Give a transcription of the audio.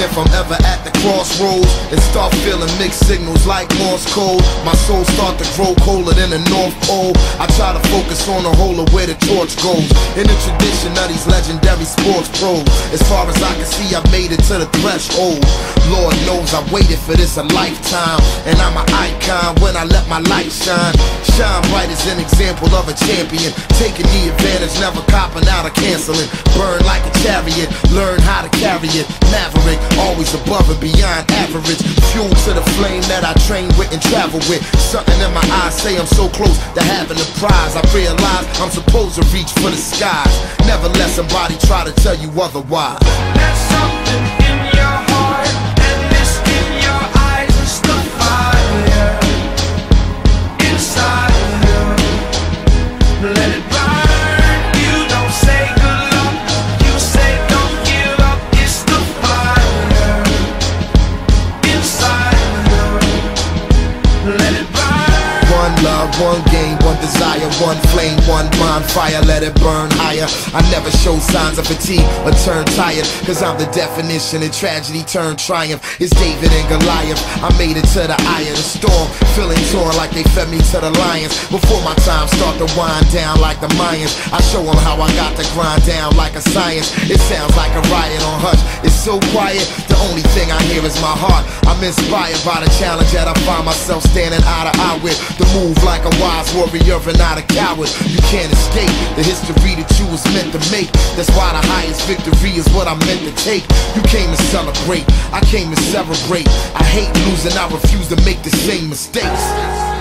if I'm ever at the crossroads and start feeling mixed signals like Morse code, my soul start to grow colder than the North Pole. I try to focus on the whole of where the torch goes, in the tradition of these legendary sports pros. As far as I can see, I made it to the threshold. Lord knows I waited for this a lifetime, and I'm an icon when I let my light shine. Shine bright as an example of a champion, taking the advantage, never copping out or canceling. Burn like a chariot, learn how to carry it. Maverick, always above and beyond average. Fuel to the flame that I train with and travel with. Something in my eyes say I'm so close to having a prize. I realize I'm supposed to reach for the skies. Never let somebody try to tell you otherwise. There's something in your heart, and this in your eyes is the fire inside of you. Let it burn. You don't say good luck, you say don't give up. It's the fire inside of you. Let it burn. One love, one game, one desire, one flame, one bonfire, let it burn higher. I never show signs of fatigue or turn tired, cause I'm the definition of tragedy turned triumph. It's David and Goliath, I made it to the eye of the storm, feeling torn like they fed me to the lions. Before my time start to wind down like the Mayans, I show them how I got to grind down like a science. It sounds like a riot on hush, it's so quiet, the only thing I hear is my heart. I'm inspired by the challenge that I find myself standing eye to eye with. The move like a wise warrior and not a coward. You can't escape the history that you was meant to make. That's why the highest victory is what I'm meant to take. You came to celebrate, I came to celebrate. I hate losing, I refuse to make the same mistakes.